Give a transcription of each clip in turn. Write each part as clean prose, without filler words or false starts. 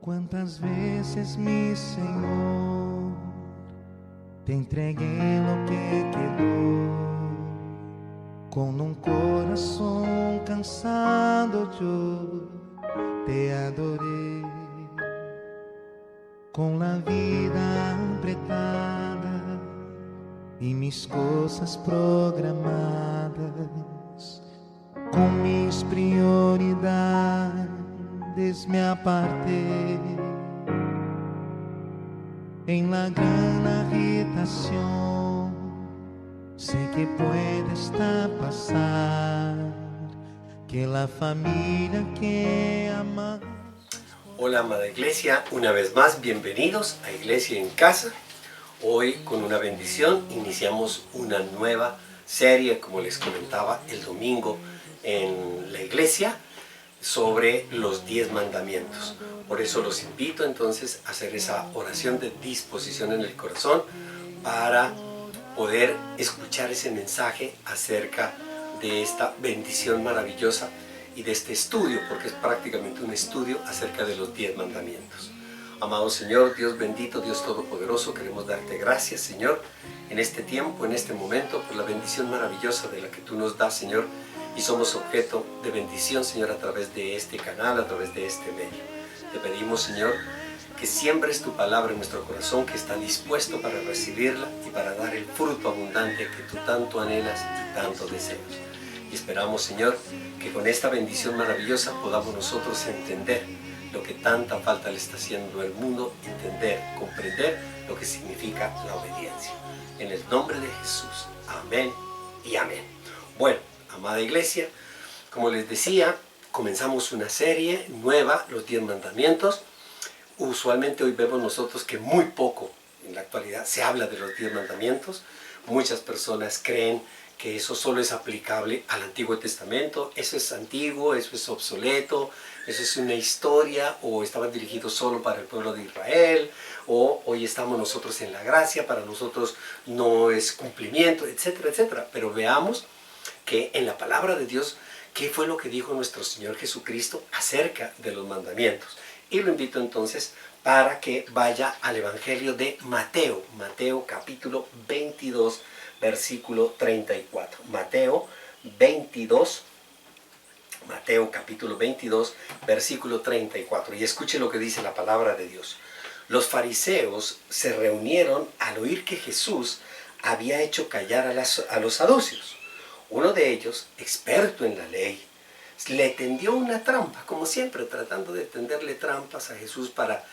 ¿Cuántas veces, mi Señor, te entregué lo que quedó? Con un corazón cansado yo te adoré. Con la vida apretada y mis cosas programadas, con mis prioridades me aparté. En la gran agitación sé que puede estar pasar, que la familia que ama. Hola amada iglesia, una vez más bienvenidos a Iglesia en Casa. Hoy con una bendición iniciamos una nueva serie, como les comentaba el domingo en la iglesia, sobre los 10 mandamientos. Por eso los invito entonces a hacer esa oración de disposición en el corazón para poder escuchar ese mensaje acerca de esta bendición maravillosa y de este estudio, porque es prácticamente un estudio acerca de los 10 mandamientos. Amado Señor, Dios bendito, Dios todopoderoso, queremos darte gracias, Señor, en este tiempo, en este momento, por la bendición maravillosa de la que tú nos das, Señor, y somos objeto de bendición, Señor, a través de este canal, a través de este medio. Te pedimos, Señor, que siembres tu palabra en nuestro corazón, que está dispuesto para recibirla y para dar el fruto abundante que tú tanto anhelas y tanto deseas. Y esperamos, Señor, que con esta bendición maravillosa podamos nosotros entender lo que tanta falta le está haciendo al mundo, entender, comprender lo que significa la obediencia. En el nombre de Jesús, amén y amén. Bueno, amada iglesia, como les decía, comenzamos una serie nueva, los 10 mandamientos. Usualmente hoy vemos nosotros que muy poco en la actualidad se habla de los 10 mandamientos. Muchas personas creen que eso solo es aplicable al Antiguo Testamento. Eso es antiguo, eso es obsoleto, eso es una historia, o estaban dirigidos solo para el pueblo de Israel, o hoy estamos nosotros en la gracia, para nosotros no es cumplimiento, etcétera, etcétera. Pero veamos que en la palabra de Dios, ¿qué fue lo que dijo nuestro Señor Jesucristo acerca de los mandamientos? Y lo invito entonces para que vaya al Evangelio de Mateo, Mateo capítulo 22, versículo 34. Mateo capítulo 22, versículo 34. Y escuche lo que dice la palabra de Dios. Los fariseos se reunieron al oír que Jesús había hecho callar a los saduceos. Uno de ellos, experto en la ley, le tendió una trampa, como siempre, tratando de tenderle trampas a Jesús para,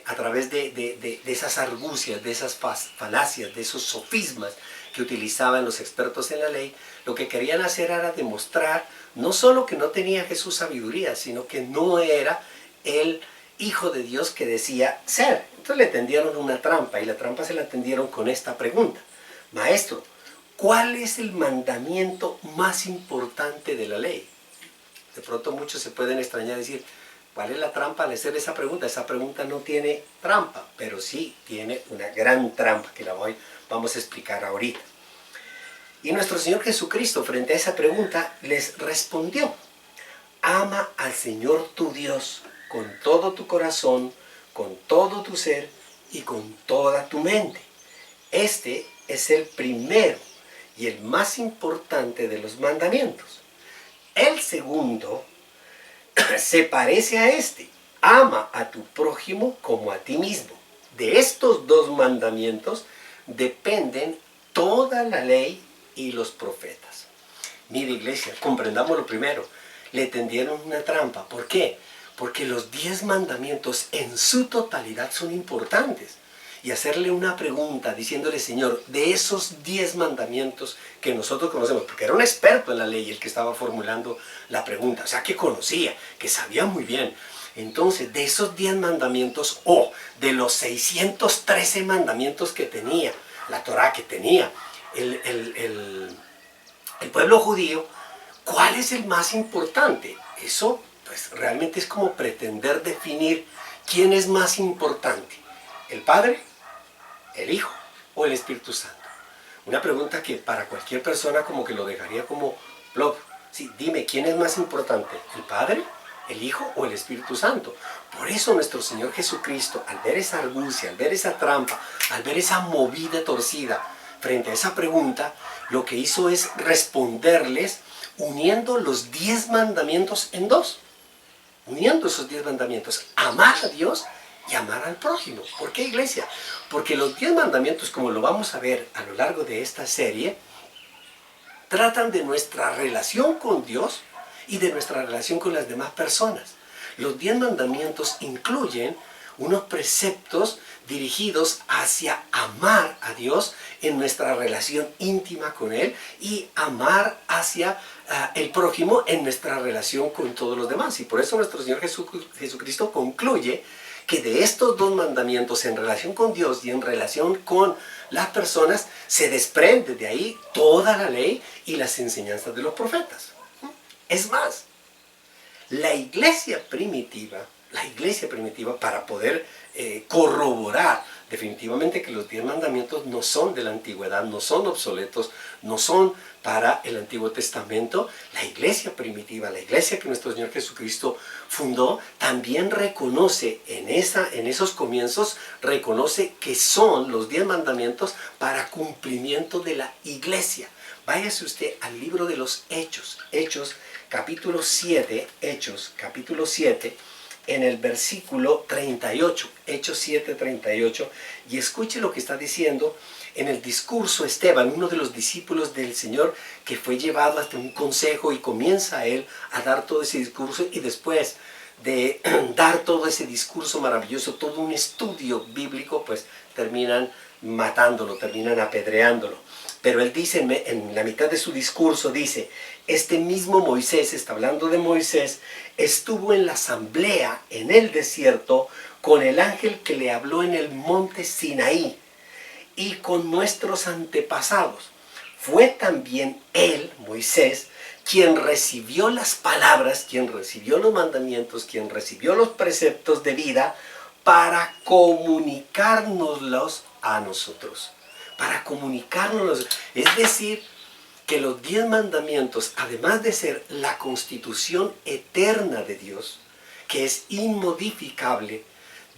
a través de esas argucias, de esas falacias, de esos sofismas que utilizaban los expertos en la ley. Lo que querían hacer era demostrar no solo que no tenía Jesús sabiduría, sino que no era el Hijo de Dios que decía ser. Entonces le tendieron una trampa, y la trampa se la tendieron con esta pregunta: Maestro, ¿cuál es el mandamiento más importante de la ley? De pronto muchos se pueden extrañar y decir, ¿cuál es la trampa al hacer esa pregunta? Esa pregunta no tiene trampa, pero sí tiene una gran trampa que vamos a explicar ahorita. Y nuestro Señor Jesucristo, frente a esa pregunta, les respondió: ama al Señor tu Dios con todo tu corazón, con todo tu ser y con toda tu mente. Este es el primero y el más importante de los mandamientos. El segundo se parece a este: ama a tu prójimo como a ti mismo. De estos dos mandamientos dependen toda la ley y los profetas. Mire, iglesia, comprendamos lo primero. Le tendieron una trampa. ¿Por qué? Porque los 10 mandamientos en su totalidad son importantes. Y hacerle una pregunta diciéndole: Señor, de esos 10 mandamientos que nosotros conocemos, porque era un experto en la ley el que estaba formulando la pregunta, o sea que conocía, que sabía muy bien. Entonces, de esos 10 mandamientos, o de los 613 mandamientos que tenía la Torá, que tenía el pueblo judío, ¿cuál es el más importante? Eso pues realmente es como pretender definir quién es más importante: ¿el Padre, el Hijo o el Espíritu Santo? Una pregunta que para cualquier persona como que lo dejaría como plop. Sí, dime, ¿quién es más importante, el Padre ¿El Hijo o el Espíritu Santo? Por eso nuestro Señor Jesucristo, al ver esa argucia, al ver esa trampa, al ver esa movida torcida frente a esa pregunta, lo que hizo es responderles uniendo los 10 mandamientos en dos. Uniendo esos 10 mandamientos, amar a Dios y amar al prójimo. ¿Por qué, iglesia? Porque los 10 mandamientos, como lo vamos a ver a lo largo de esta serie, tratan de nuestra relación con Dios y de nuestra relación con las demás personas. Los 10 mandamientos incluyen unos preceptos dirigidos hacia amar a Dios en nuestra relación íntima con Él y amar hacia el prójimo en nuestra relación con todos los demás. Y por eso nuestro Señor Jesucristo concluye que de estos 2 mandamientos en relación con Dios y en relación con las personas se desprende de ahí toda la ley y las enseñanzas de los profetas. Es más, la iglesia primitiva para poder corroborar definitivamente que los 10 mandamientos no son de la antigüedad, no son obsoletos, no son para el Antiguo Testamento, la iglesia primitiva, la iglesia que nuestro Señor Jesucristo fundó, también reconoce en esos comienzos, reconoce que son los 10 mandamientos para cumplimiento de la iglesia. Váyase usted al libro de los Hechos, capítulo 7, en el versículo 38, Hechos 7, 38, y escuche lo que está diciendo en el discurso Esteban, uno de los discípulos del Señor que fue llevado hasta un consejo y comienza él a dar todo ese discurso y después de dar todo ese discurso maravilloso, todo un estudio bíblico, pues terminan matándolo, terminan apedreándolo. Pero él dice, en la mitad de su discurso, dice, este mismo Moisés, está hablando de Moisés, estuvo en la asamblea en el desierto con el ángel que le habló en el monte Sinaí y con nuestros antepasados. Fue también él, Moisés, quien recibió las palabras, quien recibió los mandamientos, quien recibió los preceptos de vida para comunicárnoslos a nosotros. Para comunicárnoslos. Es decir, que los 10 mandamientos, además de ser la constitución eterna de Dios, que es inmodificable,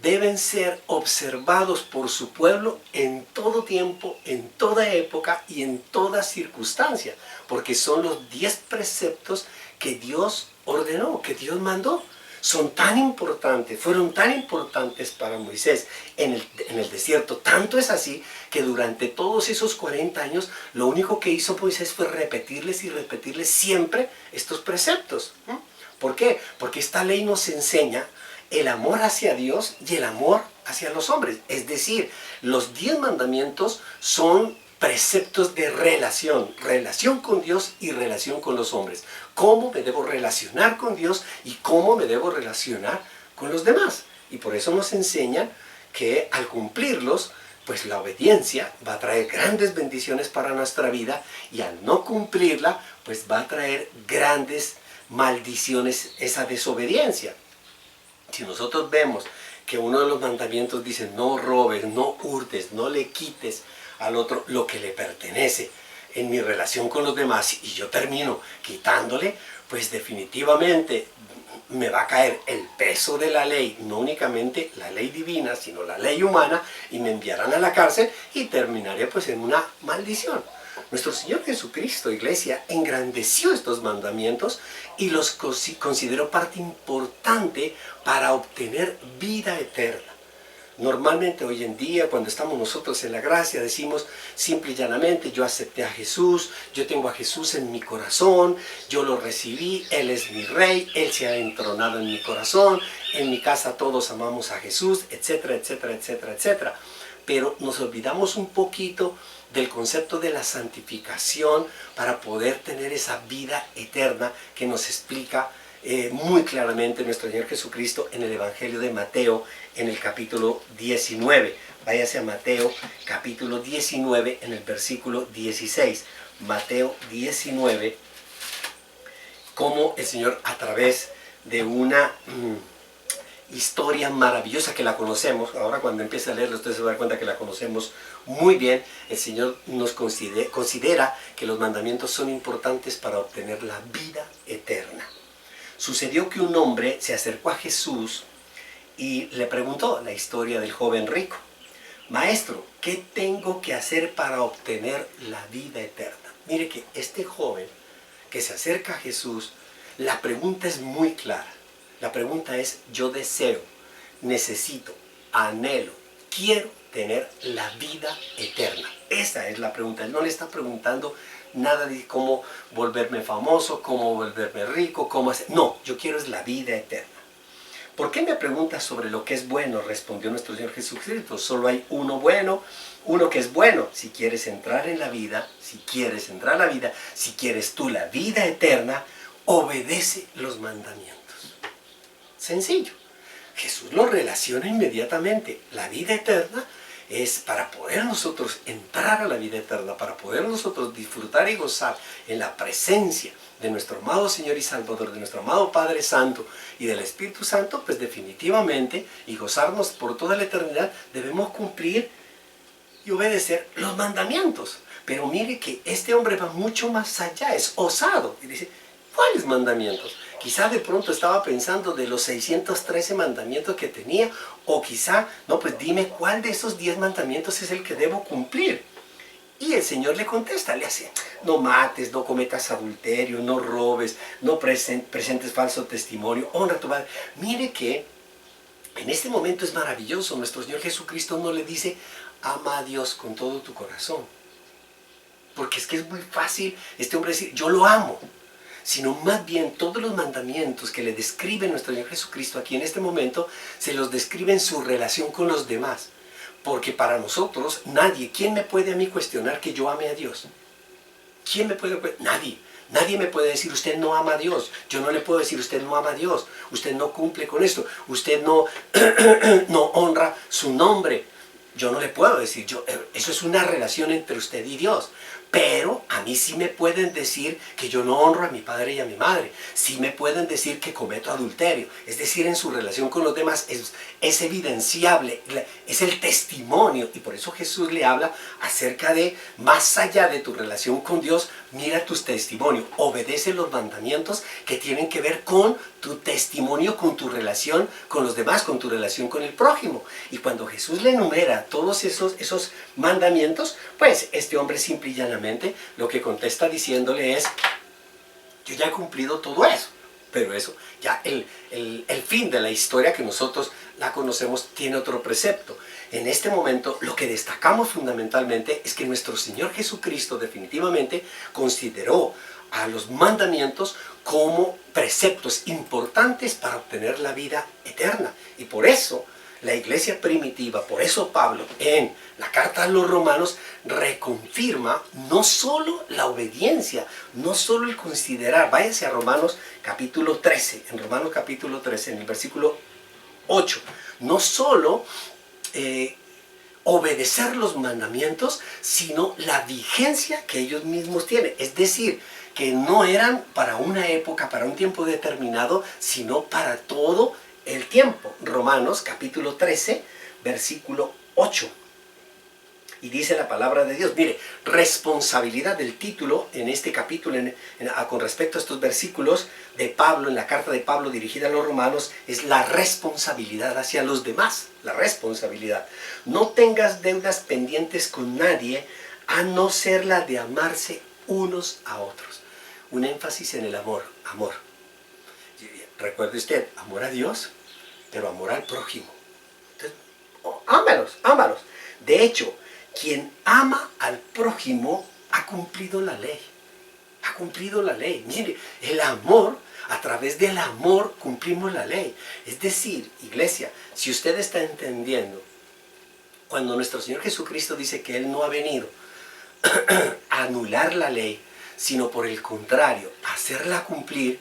deben ser observados por su pueblo en todo tiempo, en toda época y en toda circunstancia, porque son los 10 preceptos que Dios ordenó, que Dios mandó. Son tan importantes, fueron tan importantes para Moisés en el desierto. Tanto es así que durante todos esos 40 años lo único que hizo Moisés fue repetirles y repetirles siempre estos preceptos. ¿Por qué? Porque esta ley nos enseña el amor hacia Dios y el amor hacia los hombres. Es decir, los 10 mandamientos son preceptos de relación con Dios y relación con los hombres. Cómo me debo relacionar con Dios y cómo me debo relacionar con los demás. Y por eso nos enseñan que al cumplirlos, pues la obediencia va a traer grandes bendiciones para nuestra vida y al no cumplirla, pues va a traer grandes maldiciones esa desobediencia. Si nosotros vemos que uno de los mandamientos dice no robes, no hurtes, no le quites al otro lo que le pertenece en mi relación con los demás y yo termino quitándole, pues definitivamente me va a caer el peso de la ley, no únicamente la ley divina, sino la ley humana, y me enviarán a la cárcel y terminaré pues en una maldición. Nuestro Señor Jesucristo, iglesia, engrandeció estos mandamientos y los consideró parte importante para obtener vida eterna. Normalmente hoy en día, cuando estamos nosotros en la gracia, decimos simple y llanamente, yo acepté a Jesús, yo tengo a Jesús en mi corazón, yo lo recibí, Él es mi Rey, Él se ha entronado en mi corazón, en mi casa todos amamos a Jesús, etcétera, etcétera, etcétera, etcétera. Pero nos olvidamos un poquito del concepto de la santificación para poder tener esa vida eterna que nos explica muy claramente nuestro Señor Jesucristo en el Evangelio de Mateo, en el capítulo 19. Váyase a Mateo, capítulo 19, en el versículo 16. Mateo 19, cómo el Señor, a través de una historia maravillosa que la conocemos, ahora cuando empiece a leerla usted se va a dar cuenta que la conocemos muy bien, el Señor nos considera que los mandamientos son importantes para obtener la vida eterna. Sucedió que un hombre se acercó a Jesús y le preguntó la historia del joven rico. Maestro, ¿qué tengo que hacer para obtener la vida eterna? Mire que este joven que se acerca a Jesús, la pregunta es muy clara. La pregunta es, yo deseo, necesito, anhelo, quiero tener la vida eterna. Esa es la pregunta. Él no le está preguntando nada de cómo volverme famoso, cómo volverme rico, cómo hacer. No, yo quiero es la vida eterna. ¿Por qué me preguntas sobre lo que es bueno? Respondió nuestro Señor Jesucristo. Solo hay uno bueno, uno que es bueno. Si quieres entrar en la vida, si quieres tú la vida eterna, obedece los mandamientos. Sencillo. Jesús lo relaciona inmediatamente. La vida eterna es para poder nosotros entrar a la vida eterna, para poder nosotros disfrutar y gozar en la presencia de nuestro amado Señor y Salvador, de nuestro amado Padre Santo y del Espíritu Santo, pues definitivamente, y gozarnos por toda la eternidad, debemos cumplir y obedecer los mandamientos. Pero mire que este hombre va mucho más allá, es osado, y dice, ¿cuáles mandamientos? Quizá de pronto estaba pensando de los 613 mandamientos que tenía, o quizá, no, pues dime cuál de esos 10 mandamientos es el que debo cumplir. Y el Señor le contesta, le hace, no mates, no cometas adulterio, no robes, no presentes falso testimonio, honra a tu padre. Mire que en este momento es maravilloso, nuestro Señor Jesucristo no le dice, ama a Dios con todo tu corazón. Porque es que es muy fácil este hombre decir, yo lo amo. Sino más bien todos los mandamientos que le describe nuestro Señor Jesucristo aquí en este momento, se los describe en su relación con los demás. Porque para nosotros, nadie, ¿quién me puede a mí cuestionar que yo ame a Dios? ¿Quién me puede? Nadie. Nadie me puede decir, usted no ama a Dios. Yo no le puedo decir, usted no ama a Dios. Usted no cumple con esto. Usted no, no honra su nombre. Yo no le puedo decir, eso es una relación entre usted y Dios. Pero a mí sí me pueden decir que yo no honro a mi padre y a mi madre. Sí me pueden decir que cometo adulterio. Es decir, en su relación con los demás es evidenciable, es el testimonio. Y por eso Jesús le habla acerca de, más allá de tu relación con Dios, mira tus testimonios. Obedece los mandamientos que tienen que ver con tu testimonio, con tu relación con los demás, con tu relación con el prójimo. Y cuando Jesús le enumera todos esos mandamientos, pues este hombre simple y llanamente lo que contesta diciéndole es, yo ya he cumplido todo eso. Pero eso, ya el fin de la historia que nosotros la conocemos tiene otro precepto. En este momento lo que destacamos fundamentalmente es que nuestro Señor Jesucristo definitivamente consideró a los mandamientos como preceptos importantes para obtener la vida eterna. Y por eso la iglesia primitiva, por eso Pablo en la carta a los romanos reconfirma no solo la obediencia, no solo el considerar. Váyase a Romanos capítulo 13, en Romanos capítulo 13, en el versículo 8. No solo obedecer los mandamientos, sino la vigencia que ellos mismos tienen. Es decir, que no eran para una época, para un tiempo determinado, sino para todo el tiempo. Romanos capítulo 13, versículo 8. Y dice la palabra de Dios, mire, responsabilidad del título en este capítulo, con respecto a estos versículos de Pablo, en la carta de Pablo dirigida a los romanos, es la responsabilidad hacia los demás, la responsabilidad. No tengas deudas pendientes con nadie, a no ser la de amarse unos a otros. Un énfasis en el amor, amor. Recuerde usted, amor a Dios, pero amor al prójimo. Entonces, ámalos, ámalos. De hecho, quien ama al prójimo ha cumplido la ley. Ha cumplido la ley. Mire, el amor, a través del amor cumplimos la ley. Es decir, iglesia, si usted está entendiendo, cuando nuestro Señor Jesucristo dice que Él no ha venido a anular la ley, sino por el contrario, hacerla cumplir,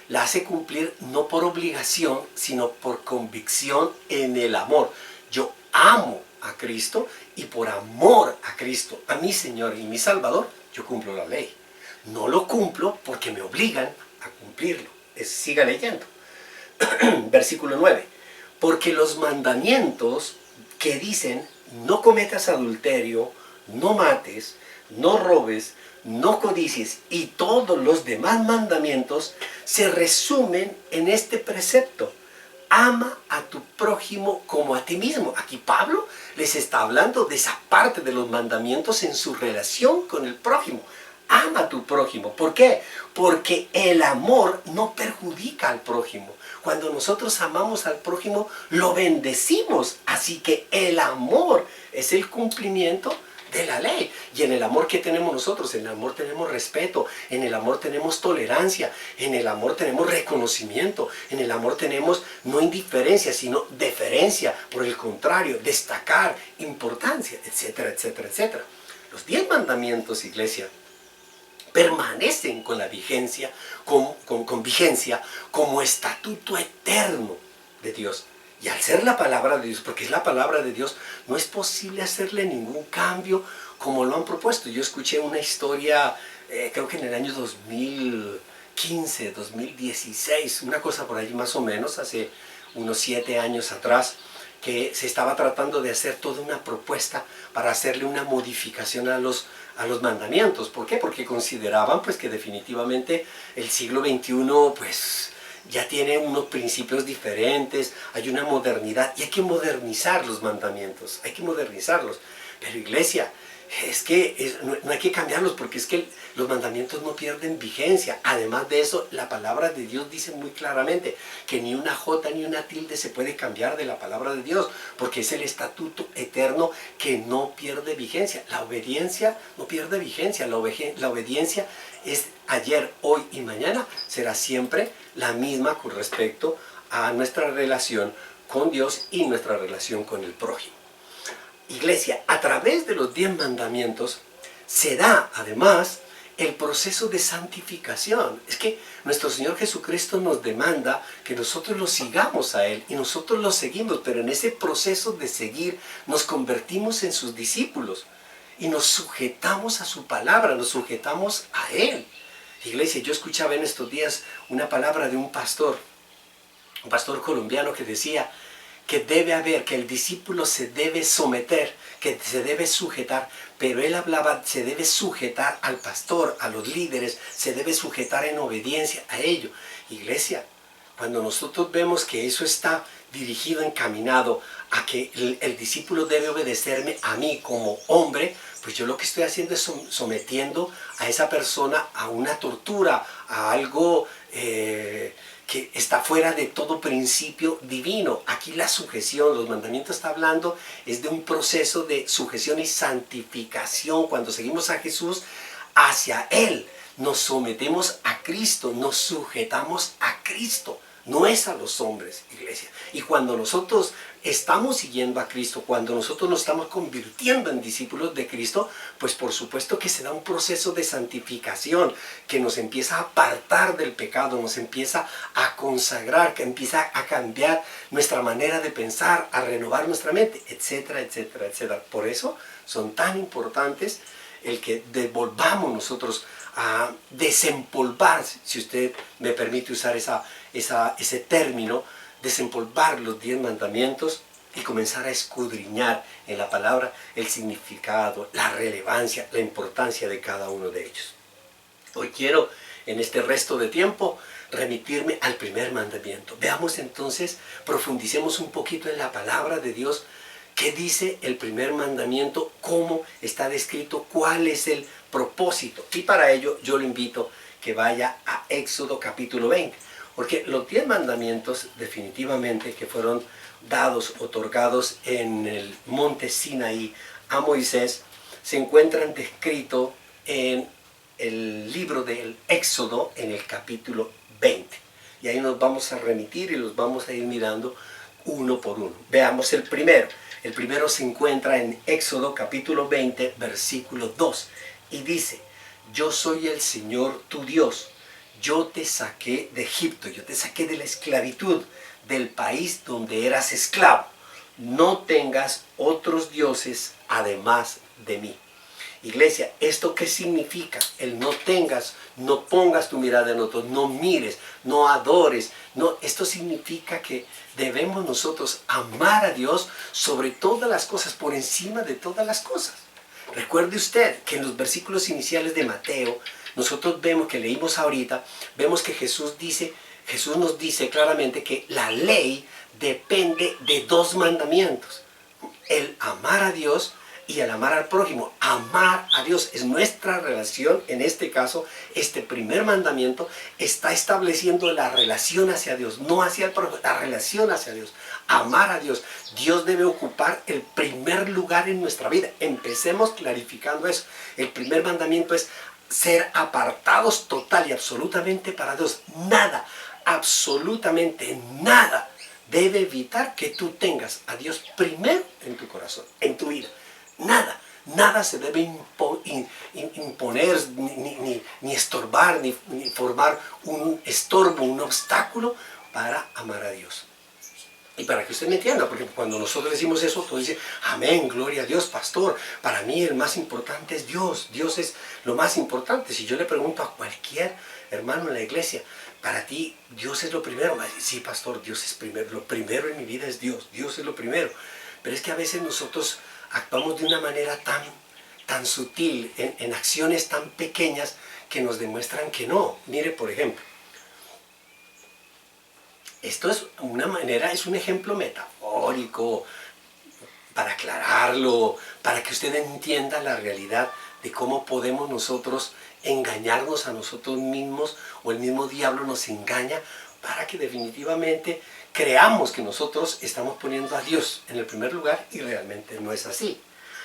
la hace cumplir no por obligación, sino por convicción en el amor. Yo amo a Cristo y por amor a Cristo, a mi Señor y mi Salvador, yo cumplo la ley. No lo cumplo porque me obligan a cumplirlo. Siga leyendo. Versículo 9. Porque los mandamientos que dicen no cometas adulterio, no mates, no robes, no codicies y todos los demás mandamientos se resumen en este precepto: ama a tu prójimo como a ti mismo. Aquí Pablo les está hablando de esa parte de los mandamientos en su relación con el prójimo. Ama a tu prójimo. ¿Por qué? Porque el amor no perjudica al prójimo. Cuando nosotros amamos al prójimo, lo bendecimos. Así que el amor es el cumplimiento de la ley. Y en el amor que tenemos nosotros, en el amor tenemos respeto, en el amor tenemos tolerancia, en el amor tenemos reconocimiento, en el amor tenemos no indiferencia, sino deferencia, por el contrario, destacar, importancia, etcétera, etcétera, etcétera. Los 10 mandamientos, iglesia, permanecen con la vigencia, con vigencia como estatuto eterno de Dios. Y al ser la palabra de Dios, porque es la palabra de Dios, no es posible hacerle ningún cambio como lo han propuesto. Yo escuché una historia, creo que en el año 2015, 2016, una cosa por allí más o menos, hace unos 7 años atrás, que se estaba tratando de hacer toda una propuesta para hacerle una modificación a los mandamientos. ¿Por qué? Porque consideraban pues que definitivamente el siglo XXI pues ya tiene unos principios diferentes, hay una modernidad y hay que modernizar los mandamientos, hay que modernizarlos. Pero iglesia, es que no hay que cambiarlos, porque es que los mandamientos no pierden vigencia. Además de eso, la palabra de Dios dice muy claramente que ni una jota ni una tilde se puede cambiar de la palabra de Dios, porque es el estatuto eterno que no pierde vigencia. La obediencia no pierde vigencia, la obediencia es ayer, hoy y mañana, será siempre la misma con respecto a nuestra relación con Dios y nuestra relación con el prójimo. Iglesia, a través de los 10 mandamientos se da además el proceso de santificación. Es que nuestro Señor Jesucristo nos demanda que nosotros lo sigamos a Él y nosotros lo seguimos, pero en ese proceso de seguir nos convertimos en sus discípulos y nos sujetamos a su palabra, nos sujetamos a Él. Iglesia, yo escuchaba en estos días una palabra de un pastor colombiano que decía que que el discípulo se debe someter, que se debe sujetar, pero él hablaba, se debe sujetar al pastor, a los líderes, se debe sujetar en obediencia a ellos. Iglesia, cuando nosotros vemos que eso está dirigido, encaminado a que el discípulo debe obedecerme a mí como hombre, pues yo lo que estoy haciendo es sometiendo a esa persona a una tortura, a algo que está fuera de todo principio divino. Aquí la sujeción, los mandamientos está hablando, es de un proceso de sujeción y santificación. Cuando seguimos a Jesús, hacia Él nos sometemos a Cristo, nos sujetamos a Cristo. No es a los hombres, iglesia. Y cuando nosotros estamos siguiendo a Cristo, cuando nosotros nos estamos convirtiendo en discípulos de Cristo, pues por supuesto que se da un proceso de santificación que nos empieza a apartar del pecado, nos empieza a consagrar, que empieza a cambiar nuestra manera de pensar, a renovar nuestra mente, etcétera, etcétera, etcétera. Por eso son tan importantes el que devolvamos nosotros a desempolvar, si usted me permite usar ese término, desempolvar los 10 mandamientos y comenzar a escudriñar en la palabra el significado, la relevancia, la importancia de cada uno de ellos. Hoy quiero, en este resto de tiempo, remitirme al primer mandamiento. Veamos entonces, profundicemos un poquito en la palabra de Dios. ¿Qué dice el primer mandamiento? ¿Cómo está descrito? ¿Cuál es el propósito? Y para ello yo lo invito que vaya a Éxodo capítulo 20. Porque los 10 mandamientos definitivamente que fueron dados, otorgados en el monte Sinaí a Moisés, se encuentran descritos en el libro del Éxodo en el capítulo 20. Y ahí nos vamos a remitir y los vamos a ir mirando uno por uno. Veamos el primero. El primero se encuentra en Éxodo capítulo 20, versículo 2. Y dice: yo soy el Señor tu Dios. Yo te saqué de Egipto, yo te saqué de la esclavitud, del país donde eras esclavo. No tengas otros dioses además de mí. Iglesia, ¿esto qué significa? El no tengas, no pongas tu mirada en otros, no mires, no adores. No, esto significa que debemos nosotros amar a Dios sobre todas las cosas, por encima de todas las cosas. Recuerde usted que en los versículos iniciales de Mateo, nosotros vemos que leímos ahorita, vemos que Jesús nos dice claramente que la ley depende de dos mandamientos: el amar a Dios y el amar al prójimo. Amar a Dios es nuestra relación. En este caso, este primer mandamiento está estableciendo la relación hacia Dios, no hacia el prójimo, la relación hacia Dios. Amar a Dios. Dios debe ocupar el primer lugar en nuestra vida. Empecemos clarificando eso. El primer mandamiento es ser apartados total y absolutamente para Dios. Nada, absolutamente nada debe evitar que tú tengas a Dios primero en tu corazón, en tu vida. Nada se debe imponer, ni estorbar, ni formar un estorbo, un obstáculo para amar a Dios. Y para que usted me entienda, porque cuando nosotros decimos eso, todos dicen, amén, gloria a Dios, pastor. Para mí el más importante es Dios. Dios es lo más importante. Si yo le pregunto a cualquier hermano en la iglesia, para ti Dios es lo primero, sí, pastor, Dios es primero. Lo primero en mi vida es Dios. Dios es lo primero. Pero es que a veces nosotros actuamos de una manera tan sutil, en acciones tan pequeñas que nos demuestran que no. Mire, por ejemplo, esto es es un ejemplo metafórico para aclararlo, para que usted entienda la realidad de cómo podemos nosotros engañarnos a nosotros mismos, o el mismo diablo nos engaña para que definitivamente creamos que nosotros estamos poniendo a Dios en el primer lugar, y realmente no es así.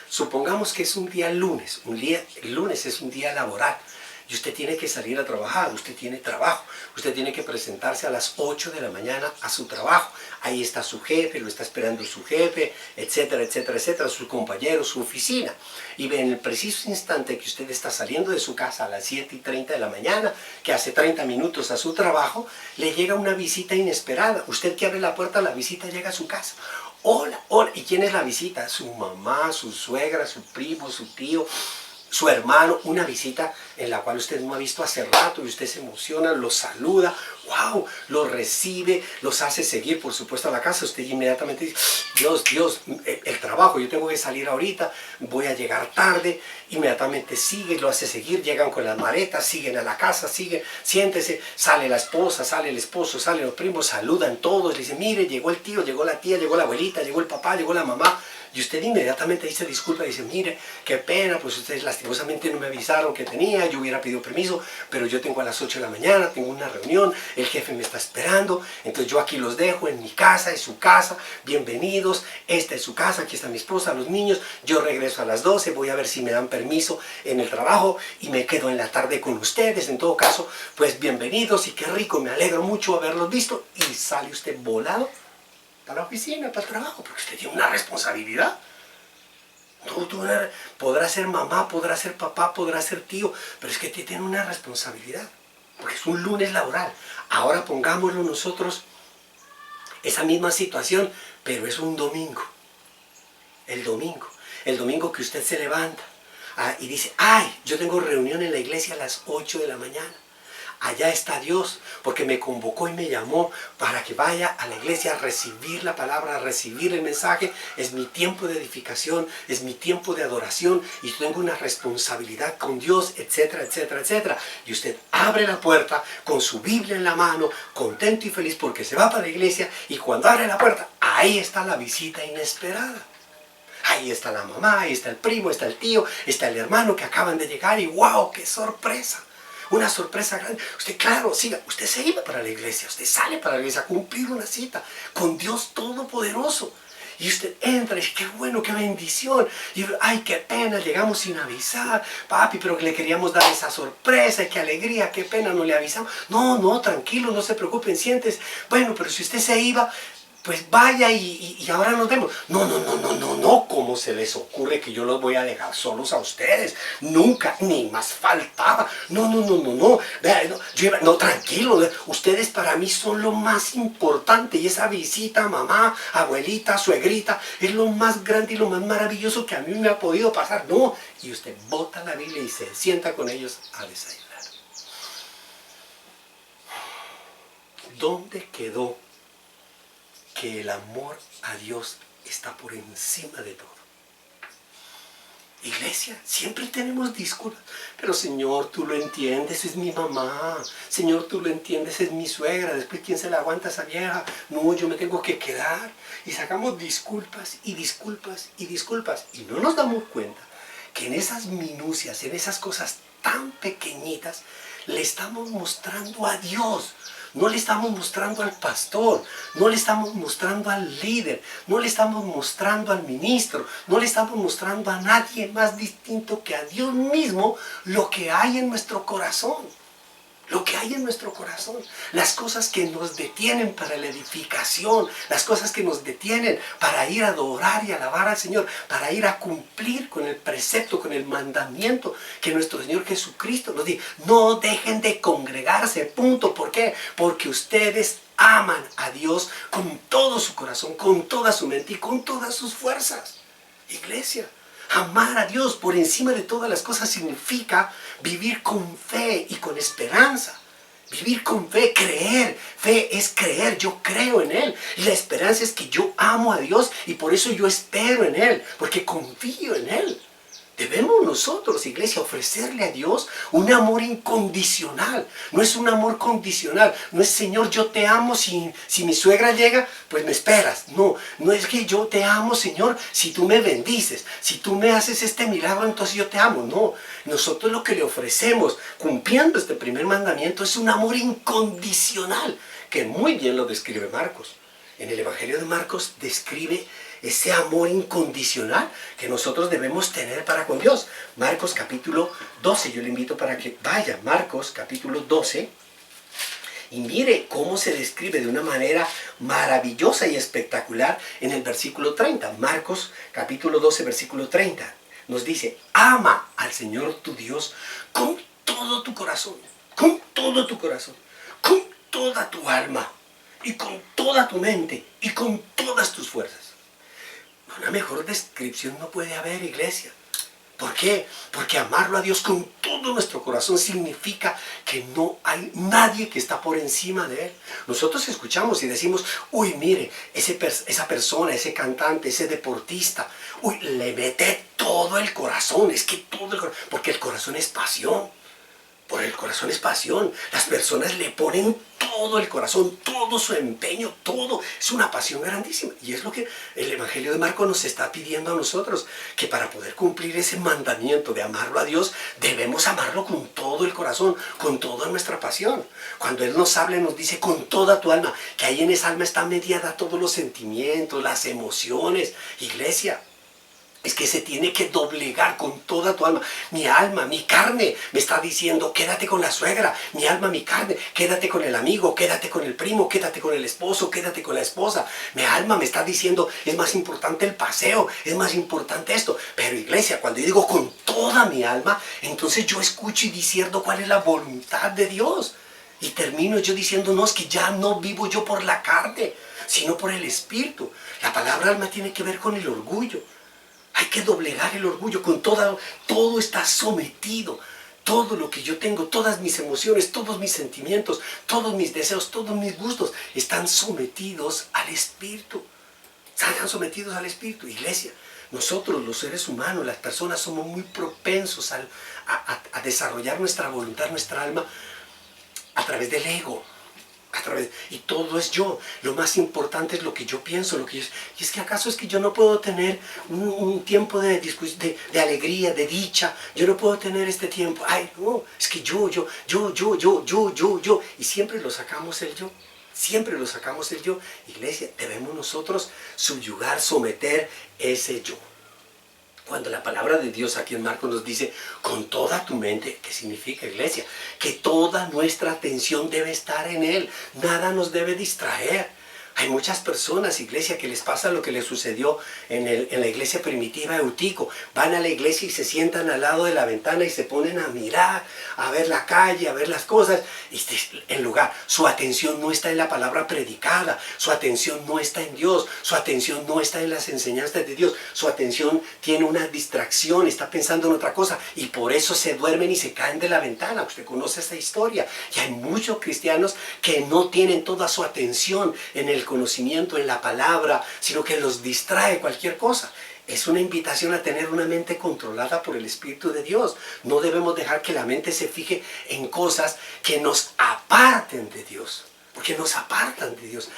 Supongamos que es un día lunes, el lunes es un día laboral, y usted tiene que salir a trabajar, usted tiene trabajo, usted tiene que presentarse a las 8 de la mañana a su trabajo. Ahí está su jefe, lo está esperando su jefe, etcétera, etcétera, etcétera, sus compañeros, su oficina. Y en el preciso instante que usted está saliendo de su casa a las 7:30 de la mañana, que hace 30 minutos a su trabajo, le llega una visita inesperada. Usted que abre la puerta, la visita llega a su casa. Hola, hola. ¿Y quién es la visita? Su mamá, su suegra, su primo, su tío, su hermano. Una visita en la cual usted no ha visto hace rato, y usted se emociona, los saluda, wow, los recibe, los hace seguir, por supuesto, a la casa. Usted inmediatamente dice, Dios, el trabajo, yo tengo que salir ahorita, voy a llegar tarde. Inmediatamente sigue, lo hace seguir, llegan con las maletas, siguen a la casa, siguen, siéntese, sale la esposa, sale el esposo, salen los primos, saludan todos, le dicen, mire, llegó el tío, llegó la tía, llegó la abuelita, llegó el papá, llegó la mamá. Y usted inmediatamente dice disculpa, dice, mire, qué pena, pues ustedes lastimosamente no me avisaron que tenía, yo hubiera pedido permiso, pero yo tengo a las 8 de la mañana, tengo una reunión, el jefe me está esperando, entonces yo aquí los dejo en mi casa, es su casa, bienvenidos, esta es su casa, aquí está mi esposa, los niños, yo regreso a las 12, voy a ver si me dan permiso en el trabajo y me quedo en la tarde con ustedes. En todo caso, pues bienvenidos y qué rico, me alegro mucho haberlos visto. Y sale usted volado para la oficina, para el trabajo, porque usted tiene una responsabilidad. Podrá ser mamá, podrá ser papá, podrá ser tío, pero es que tiene una responsabilidad, porque es un lunes laboral. Ahora pongámoslo nosotros, esa misma situación, pero es un domingo. El domingo que usted se levanta y dice, ay, yo tengo reunión en la iglesia a las 8 de la mañana. Allá está Dios, porque me convocó y me llamó para que vaya a la iglesia a recibir la palabra, a recibir el mensaje. Es mi tiempo de edificación, es mi tiempo de adoración, y tengo una responsabilidad con Dios, etcétera, etcétera, etcétera. Y usted abre la puerta con su Biblia en la mano, contento y feliz porque se va para la iglesia, y cuando abre la puerta, ahí está la visita inesperada. Ahí está la mamá, ahí está el primo, está el tío, está el hermano que acaban de llegar, y ¡wow! ¡Qué sorpresa! Una sorpresa grande. Usted, claro, siga, usted se iba para la iglesia, usted sale para la iglesia a cumplir una cita con Dios Todopoderoso. Y usted entra y dice, qué bueno, qué bendición. Y ay, qué pena, llegamos sin avisar, papi, pero que le queríamos dar esa sorpresa, qué alegría, qué pena, no le avisamos. No, tranquilo, no se preocupen, siéntese. Bueno, pero si usted se iba, pues vaya y ahora nos vemos. No, ¿cómo se les ocurre que yo los voy a dejar solos a ustedes? Nunca, ni más faltaba. No. Vea, no, tranquilo, ustedes para mí son lo más importante, y esa visita, mamá, abuelita, suegrita, es lo más grande y lo más maravilloso que a mí me ha podido pasar. No, y usted bota la Biblia y se sienta con ellos a desayunar. ¿Dónde quedó que el amor a Dios está por encima de todo? Iglesia, siempre tenemos disculpas. Pero Señor, tú lo entiendes, es mi mamá. Señor, tú lo entiendes, es mi suegra. Después, ¿quién se la aguanta a esa vieja? No, yo me tengo que quedar. Y sacamos disculpas y disculpas y disculpas. Y no nos damos cuenta que en esas minucias, en esas cosas tan pequeñitas, le estamos mostrando a Dios. No le estamos mostrando al pastor, no le estamos mostrando al líder, no le estamos mostrando al ministro, no le estamos mostrando a nadie más distinto que a Dios mismo lo que hay en nuestro corazón. Lo que hay en nuestro corazón, las cosas que nos detienen para la edificación, las cosas que nos detienen para ir a adorar y alabar al Señor, para ir a cumplir con el precepto, con el mandamiento que nuestro Señor Jesucristo nos dice. No dejen de congregarse, punto. ¿Por qué? Porque ustedes aman a Dios con todo su corazón, con toda su mente y con todas sus fuerzas. Iglesia, amar a Dios por encima de todas las cosas significa vivir con fe y con esperanza. Vivir con fe, creer. Fe es creer, yo creo en Él. Y la esperanza es que yo amo a Dios y por eso yo espero en Él, porque confío en Él. Debemos nosotros, iglesia, ofrecerle a Dios un amor incondicional. No es un amor condicional. No es, Señor, yo te amo, si mi suegra llega, pues me esperas. No, no es que yo te amo, Señor, si tú me bendices. Si tú me haces este milagro, entonces yo te amo. No, nosotros lo que le ofrecemos, cumpliendo este primer mandamiento, es un amor incondicional, que muy bien lo describe Marcos. En el Evangelio de Marcos describe ese amor incondicional que nosotros debemos tener para con Dios. Marcos capítulo 12, yo le invito para que vaya, Marcos capítulo 12, y mire cómo se describe de una manera maravillosa y espectacular en el versículo 30. Marcos capítulo 12, versículo 30, nos dice: ama al Señor tu Dios con todo tu corazón, con todo tu corazón, con toda tu alma, y con toda tu mente, y con todas tus fuerzas. Una mejor descripción no puede haber, iglesia. ¿Por qué? Porque amarlo a Dios con todo nuestro corazón significa que no hay nadie que está por encima de Él. Nosotros escuchamos y decimos: uy, mire, esa persona, ese cantante, ese deportista, uy, le mete todo el corazón. Es que todo el corazón, porque el corazón es pasión. Por el corazón es pasión. Las personas le ponen todo el corazón, todo su empeño, todo. Es una pasión grandísima. Y es lo que el Evangelio de Marcos nos está pidiendo a nosotros, que para poder cumplir ese mandamiento de amarlo a Dios, debemos amarlo con todo el corazón, con toda nuestra pasión. Cuando Él nos habla y nos dice con toda tu alma, que ahí en esa alma está mediada todos los sentimientos, las emociones. Iglesia, es que se tiene que doblegar con toda tu alma. Mi alma, mi carne me está diciendo: quédate con la suegra. Mi alma, mi carne, quédate con el amigo, quédate con el primo, quédate con el esposo, quédate con la esposa. Mi alma me está diciendo: es más importante el paseo, es más importante esto. Pero iglesia, cuando yo digo con toda mi alma, entonces yo escucho y discierno cuál es la voluntad de Dios. Y termino yo diciendo: no, es que ya no vivo yo por la carne, sino por el Espíritu. La palabra alma tiene que ver con el orgullo. Hay que doblegar el orgullo con todo está sometido. Todo lo que yo tengo, todas mis emociones, todos mis sentimientos, todos mis deseos, todos mis gustos, están sometidos al Espíritu. Están sometidos al Espíritu. Iglesia, nosotros los seres humanos, las personas, somos muy propensos a desarrollar nuestra voluntad, nuestra alma, a través del ego. Y todo es yo. Lo más importante es lo que yo pienso, y es que ¿acaso es que yo no puedo tener un tiempo de alegría, de dicha? Yo no puedo tener este tiempo. Ay, no, es que yo. Y siempre lo sacamos el yo. Siempre lo sacamos el yo. Iglesia, debemos nosotros subyugar, someter ese yo. Cuando la palabra de Dios aquí en Marcos nos dice con toda tu mente, ¿qué significa, iglesia? Que toda nuestra atención debe estar en Él. Nada nos debe distraer. Hay muchas personas, iglesia, que les pasa lo que les sucedió en la iglesia primitiva de Eutico. Van a la iglesia y se sientan al lado de la ventana y se ponen a mirar, a ver la calle, a ver las cosas. Y en lugar, su atención no está en la palabra predicada, su atención no está en Dios, su atención no está en las enseñanzas de Dios, su atención tiene una distracción, está pensando en otra cosa, y por eso se duermen y se caen de la ventana. Usted conoce esta historia. Y hay muchos cristianos que no tienen toda su atención en el conocimiento, en la palabra, sino que los distrae cualquier cosa. Es una invitación a tener una mente controlada por el Espíritu de Dios. No debemos dejar que la mente se fije en cosas que nos aparten de Dios. Porque nos apartan de Dios.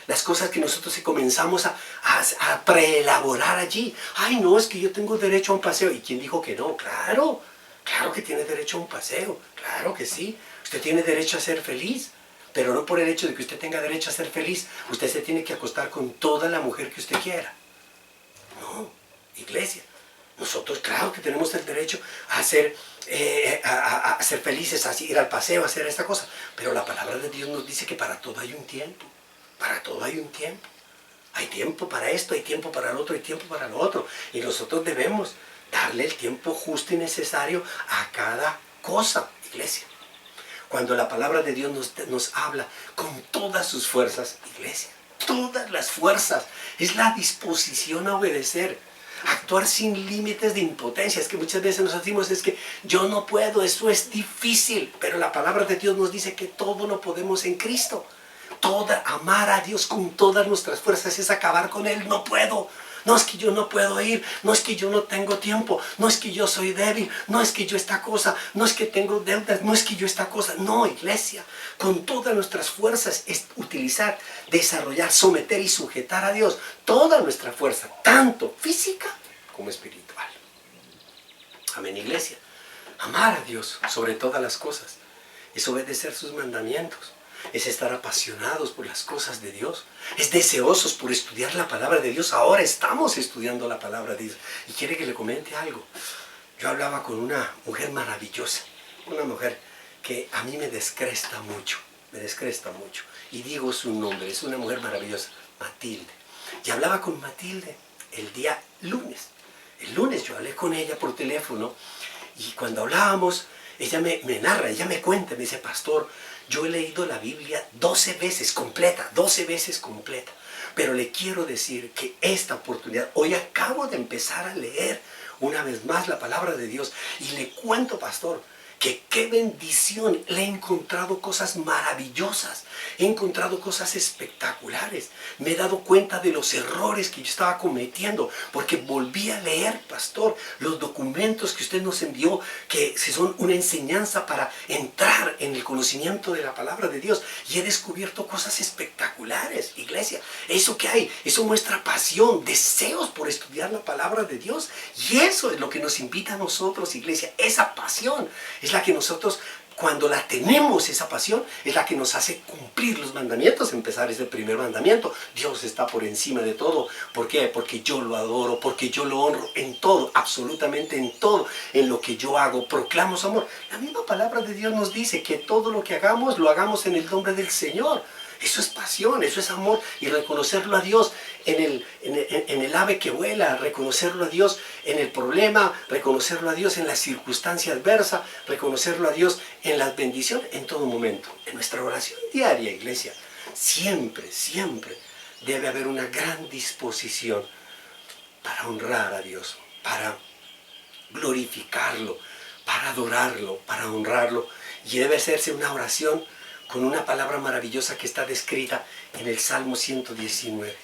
Las cosas que nosotros comenzamos a preelaborar allí. Ay, no, es que yo tengo derecho a un paseo. ¿Y quién dijo que no? Claro, claro que tiene derecho a un paseo. Claro que sí. Usted tiene derecho a ser feliz. Pero no por el hecho de que usted tenga derecho a ser feliz, usted se tiene que acostar con toda la mujer que usted quiera. No, iglesia. Nosotros, claro que tenemos el derecho a ser felices, a ir al paseo, a hacer esta cosa. Pero la palabra de Dios nos dice que para todo hay un tiempo. Para todo hay un tiempo. Hay tiempo para esto, hay tiempo para lo otro, hay tiempo para lo otro. Y nosotros debemos darle el tiempo justo y necesario a cada cosa, iglesia. Cuando la palabra de Dios nos habla con todas sus fuerzas, iglesia, todas las fuerzas, es la disposición a obedecer, actuar sin límites de impotencia. Es que muchas veces nos decimos, es que yo no puedo, eso es difícil, pero la palabra de Dios nos dice que todo lo podemos en Cristo. Amar a Dios con todas nuestras fuerzas es acabar con Él. No puedo. No es que yo no puedo ir, no es que yo no tengo tiempo, no es que yo soy débil, no es que yo esta cosa, no es que tengo deudas, no es que yo esta cosa. No, iglesia, con todas nuestras fuerzas es utilizar, desarrollar, someter y sujetar a Dios. Toda nuestra fuerza, tanto física como espiritual. Amén, iglesia. Amar a Dios sobre todas las cosas es obedecer sus mandamientos. Es estar apasionados por las cosas de Dios. Es deseosos por estudiar la palabra de Dios. Ahora estamos estudiando la palabra de Dios. Y quiere que le comente algo. Yo hablaba con una mujer maravillosa. Una mujer que a mí me descresta mucho. Me descresta mucho. Y digo su nombre. Es una mujer maravillosa. Matilde. Y hablaba con Matilde el día lunes. El lunes yo hablé con ella por teléfono. Y cuando hablábamos, ella me narra, ella me cuenta, me dice, pastor, yo he leído la Biblia 12 veces completa, pero le quiero decir que esta oportunidad, hoy acabo de empezar a leer una vez más la palabra de Dios y le cuento, pastor, que qué bendición, le he encontrado cosas maravillosas, he encontrado cosas espectaculares, me he dado cuenta de los errores que yo estaba cometiendo, porque volví a leer, pastor, los documentos que usted nos envió, que son una enseñanza para entrar en el conocimiento de la palabra de Dios, y he descubierto cosas espectaculares, iglesia. Eso que hay, eso muestra pasión, deseos por estudiar la palabra de Dios, y eso es lo que nos invita a nosotros, iglesia, esa pasión. Es la que nosotros, cuando la tenemos, esa pasión, es la que nos hace cumplir los mandamientos. Empezar es el primer mandamiento. Dios está por encima de todo. ¿Por qué? Porque yo lo adoro, porque yo lo honro en todo, absolutamente en todo, en lo que yo hago. Proclamo su amor. La misma palabra de Dios nos dice que todo lo que hagamos, lo hagamos en el nombre del Señor. Eso es pasión, eso es amor, y reconocerlo a Dios en el ave que vuela, reconocerlo a Dios en el problema, reconocerlo a Dios en la circunstancia adversa, reconocerlo a Dios en las bendiciones, en todo momento. En nuestra oración diaria, iglesia, siempre, siempre debe haber una gran disposición para honrar a Dios, para glorificarlo, para adorarlo, para honrarlo, y debe hacerse una oración con una palabra maravillosa que está descrita en el Salmo 119.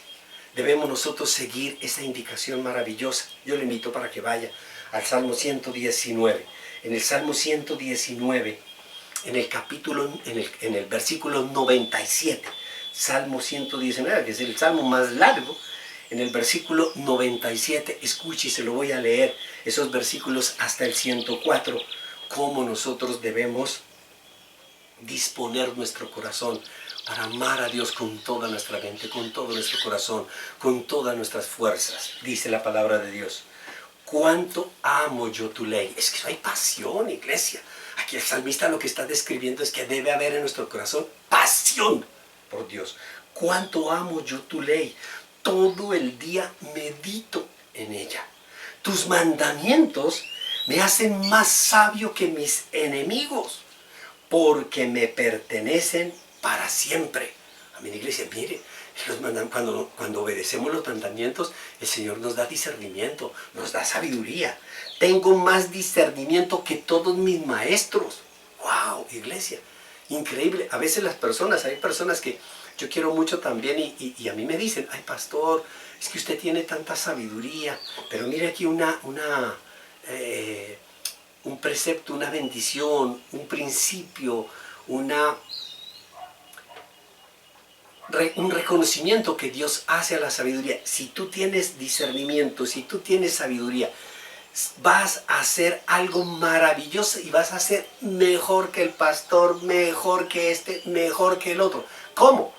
Debemos nosotros seguir esa indicación maravillosa. Yo le invito para que vaya al Salmo 119. En el Salmo 119, en el versículo 97, Salmo 119, que es el salmo más largo, en el versículo 97, escuche y se lo voy a leer, esos versículos hasta el 104, cómo nosotros debemos disponer nuestro corazón para amar a Dios con toda nuestra mente, con todo nuestro corazón, con todas nuestras fuerzas. Dice la palabra de Dios: cuánto amo yo tu ley. Es que hay pasión, iglesia. Aquí el salmista lo que está describiendo es que debe haber en nuestro corazón pasión por Dios. Cuánto amo yo tu ley. Todo el día medito en ella. Tus mandamientos me hacen más sabio que mis enemigos, porque me pertenecen para siempre. Amén, iglesia. Mire, cuando obedecemos los mandamientos, el Señor nos da discernimiento, nos da sabiduría. Tengo más discernimiento que todos mis maestros. ¡Wow, iglesia! Increíble. A veces hay personas que yo quiero mucho también y a mí me dicen: ay, pastor, es que usted tiene tanta sabiduría, pero mire aquí un precepto, una bendición, un principio, un reconocimiento que Dios hace a la sabiduría. Si tú tienes discernimiento, si tú tienes sabiduría, vas a hacer algo maravilloso y vas a ser mejor que el pastor, mejor que este, mejor que el otro. ¿Cómo?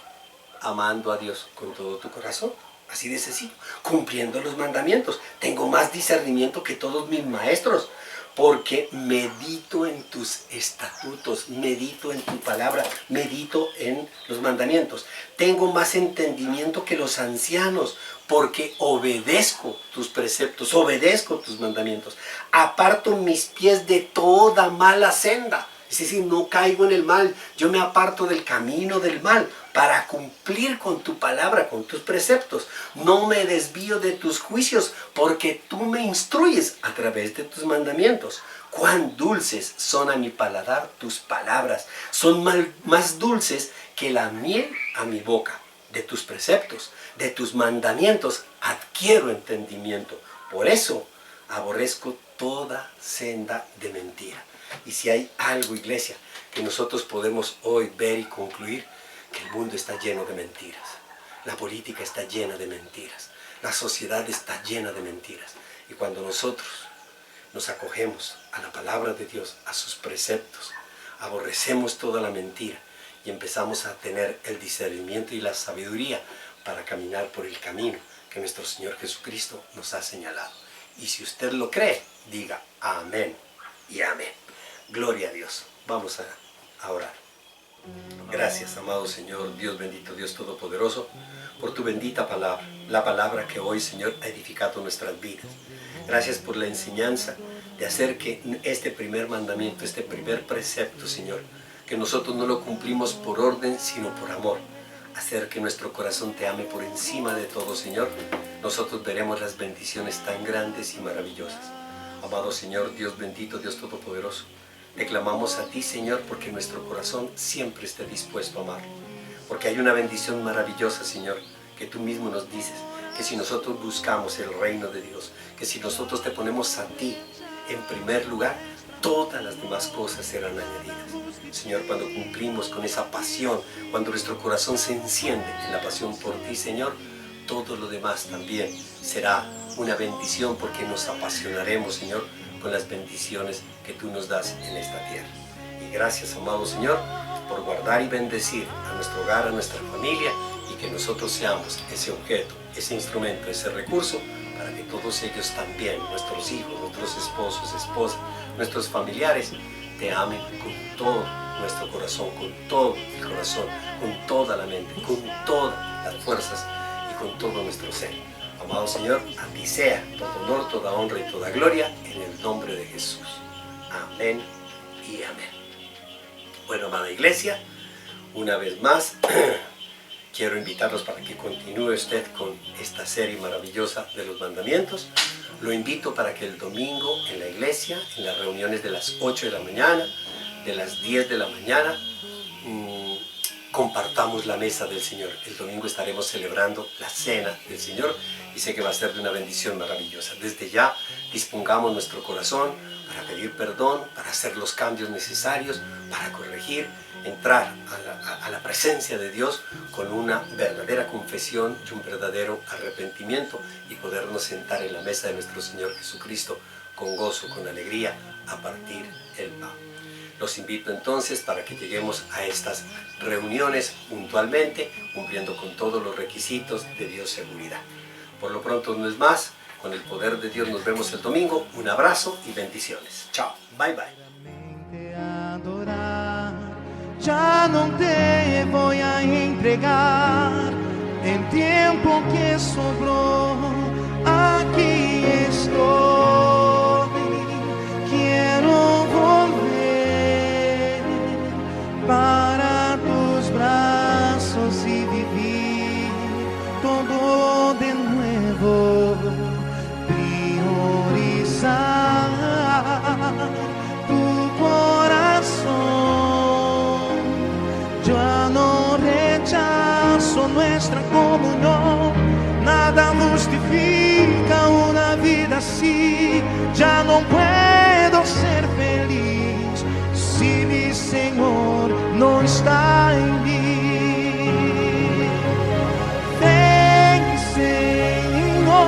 Amando a Dios con todo tu corazón. Así de sencillo. Cumpliendo los mandamientos. Tengo más discernimiento que todos mis maestros, porque medito en tus estatutos, medito en tu palabra, medito en los mandamientos. Tengo más entendimiento que los ancianos, porque obedezco tus preceptos, obedezco tus mandamientos. Aparto mis pies de toda mala senda. Es decir, no caigo en el mal, yo me aparto del camino del mal para cumplir con tu palabra, con tus preceptos. No me desvío de tus juicios, porque tú me instruyes a través de tus mandamientos. Cuán dulces son a mi paladar tus palabras, son más dulces que la miel a mi boca. De tus preceptos, de tus mandamientos, adquiero entendimiento. Por eso aborrezco toda senda de mentira. Y si hay algo, iglesia, que nosotros podemos hoy ver y concluir, que el mundo está lleno de mentiras. La política está llena de mentiras. La sociedad está llena de mentiras. Y cuando nosotros nos acogemos a la palabra de Dios, a sus preceptos, aborrecemos toda la mentira y empezamos a tener el discernimiento y la sabiduría para caminar por el camino que nuestro Señor Jesucristo nos ha señalado. Y si usted lo cree, diga amén y amén. Gloria a Dios. Vamos a orar. Gracias, amado Señor, Dios bendito, Dios todopoderoso, por tu bendita palabra, la palabra que hoy, Señor, ha edificado nuestras vidas. Gracias por la enseñanza de hacer que este primer mandamiento, este primer precepto, Señor, que nosotros no lo cumplimos por orden, sino por amor. Hacer que nuestro corazón te ame por encima de todo, Señor. Nosotros veremos las bendiciones tan grandes y maravillosas. Amado Señor, Dios bendito, Dios todopoderoso, te clamamos a ti, Señor, porque nuestro corazón siempre esté dispuesto a amar. Porque hay una bendición maravillosa, Señor, que tú mismo nos dices, que si nosotros buscamos el reino de Dios, que si nosotros te ponemos a ti en primer lugar, todas las demás cosas serán añadidas. Señor, cuando cumplimos con esa pasión, cuando nuestro corazón se enciende en la pasión por ti, Señor, todo lo demás también será una bendición, porque nos apasionaremos, Señor, con las bendiciones que tú nos das en esta tierra. Y gracias, amado Señor, por guardar y bendecir a nuestro hogar, a nuestra familia, y que nosotros seamos ese objeto, ese instrumento, ese recurso, para que todos ellos también, nuestros hijos, nuestros esposos, esposas, nuestros familiares, te amen con todo nuestro corazón, con todo el corazón, con toda la mente, con todas las fuerzas y con todo nuestro ser. Amado Señor, a ti sea todo honor, toda honra y toda gloria, en el nombre de Jesús. Amén y amén. Bueno, amada iglesia, una vez más, quiero invitarlos para que continúe usted con esta serie maravillosa de los mandamientos. Lo invito para que el domingo en la iglesia, en las reuniones de las 8 de la mañana, de las 10 de la mañana, compartamos la mesa del Señor. El domingo estaremos celebrando la cena del Señor y sé que va a ser de una bendición maravillosa. Desde ya dispongamos nuestro corazón para pedir perdón, para hacer los cambios necesarios, para corregir, entrar a la presencia de Dios con una verdadera confesión y un verdadero arrepentimiento, y podernos sentar en la mesa de nuestro Señor Jesucristo con gozo, con alegría, a partir el pan. Los invito entonces para que lleguemos a estas reuniones puntualmente, cumpliendo con todos los requisitos de bioseguridad. Por lo pronto no es más. Con el poder de Dios nos vemos el domingo. Un abrazo y bendiciones. Chao. Bye bye. Já não te vou a entregar. Em tempo que sobrou, aqui estou. Quero volver para tus braços e viver todo de nuevo. Priorizar tu corazón. Ya no rechazo nuestra comunión. justifica una vida así. Ya no puedo ser feliz si mi Señor no está en mí. Ven, Señor,